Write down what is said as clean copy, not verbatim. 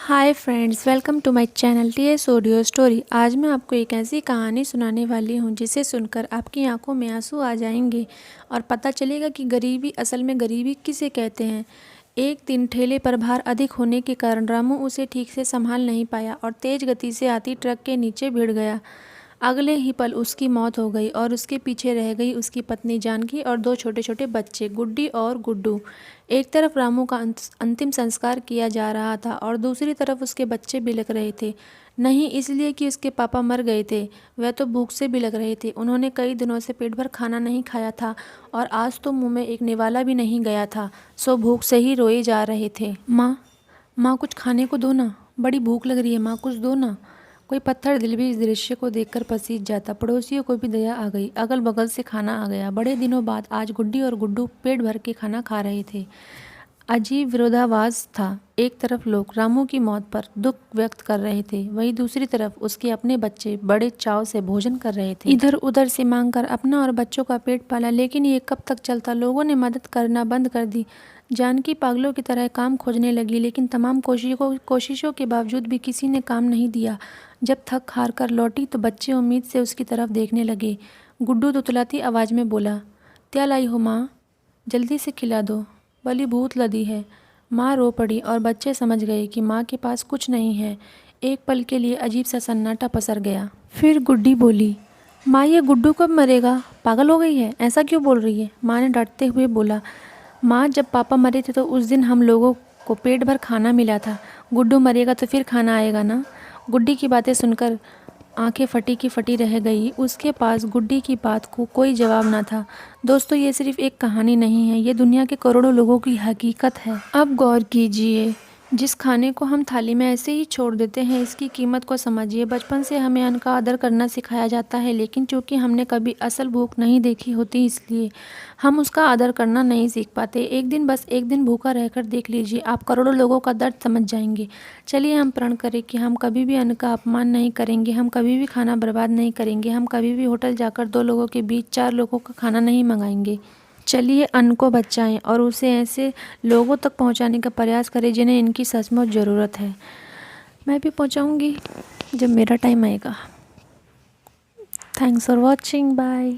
Hi friends, welcome to my channel TS audio story. आज मैं आपको एक ऐसी कहानी सुनाने वाली हूँ जिसे सुनकर आपकी आंखों में आंसू आ जाएंगे और पता चलेगा कि गरीबी असल में गरीबी किसे कहते हैं। एक दिन ठेले पर भार अधिक होने के कारण रामू उसे ठीक से संभाल नहीं पाया और तेज गति से आती ट्रक के नीचे भिड़ गया। अगले ही पल उसकी मौत हो गई और उसके पीछे रह गई उसकी पत्नी जानकी और दो छोटे छोटे बच्चे गुड्डी और गुड्डू। एक तरफ रामू का अंतिम संस्कार किया जा रहा था और दूसरी तरफ उसके बच्चे बिलख रहे थे। नहीं इसलिए कि उसके पापा मर गए थे, वह तो भूख से बिलख रहे थे। उन्होंने कई दिनों से पेट भर खाना नहीं खाया था और आज तो मुंह में एक निवाला भी नहीं गया था, सो भूख से ही रोए जा रहे थे। माँ, माँ कुछ खाने को दो ना, बड़ी भूख लग रही है माँ, कुछ दो ना। कोई पत्थर दिल भी इस दृश्य को देखकर पसीज जाता। पड़ोसियों को भी दया आ गई, अगल बगल से खाना आ गया। बड़े दिनों बाद आज गुड्डी और गुड्डू पेट भर के खाना खा रहे थे। अजीब विरोधाभास था। एक तरफ लोग रामू की मौत पर दुख व्यक्त कर रहे थे, वहीं दूसरी तरफ उसके अपने बच्चे बड़े चाव से भोजन कर रहे थे। इधर उधर से मांगकर अपना और बच्चों का पेट पाला, लेकिन ये कब तक चलता। लोगों ने मदद करना बंद कर दी। जानकी पागलों की तरह काम खोजने लगी, लेकिन तमाम कोशिशों के बावजूद भी किसी ने काम नहीं दिया। जब थक हार कर लौटी तो बच्चे उम्मीद से उसकी तरफ देखने लगे। गुड्डू तुतलाती आवाज़ में बोला, क्या लाई हो माँ, जल्दी से खिला दो, बली भूत लदी है। माँ रो पड़ी और बच्चे समझ गए कि माँ के पास कुछ नहीं है। एक पल के लिए अजीब सा सन्नाटा पसर गया। फिर गुड्डी बोली, माँ ये गुड्डू कब मरेगा, पागल हो गई है, ऐसा क्यों बोल रही है। माँ ने डांटते हुए बोला, माँ जब पापा मरे थे तो उस दिन हम लोगों को पेट भर खाना मिला था, गुड्डू मरेगा तो फिर खाना आएगा ना। गुड्डी की बातें सुनकर आंखें फटी की फटी रह गई। उसके पास गुड्डी की बात को कोई जवाब ना था। दोस्तों, ये सिर्फ एक कहानी नहीं है, ये दुनिया के करोड़ों लोगों की हकीकत है। अब गौर कीजिए, जिस खाने को हम थाली में ऐसे ही छोड़ देते हैं, इसकी कीमत को समझिए। बचपन से हमें अन्न का आदर करना सिखाया जाता है, लेकिन चूंकि हमने कभी असल भूख नहीं देखी होती, इसलिए हम उसका आदर करना नहीं सीख पाते। एक दिन, बस एक दिन भूखा रहकर देख लीजिए, आप करोड़ों लोगों का दर्द समझ जाएंगे। चलिए हम प्रण करें कि हम कभी भी अन्न का अपमान नहीं करेंगे, हम कभी भी खाना बर्बाद नहीं करेंगे, हम कभी भी होटल जाकर 2 लोगों के बीच 4 लोगों का खाना नहीं मंगाएंगे। चलिए अन्न को बचाएं और उसे ऐसे लोगों तक पहुंचाने का प्रयास करें जिन्हें इनकी सचमुच ज़रूरत है। मैं भी पहुंचाऊंगी जब मेरा टाइम आएगा। Thanks for watching, bye.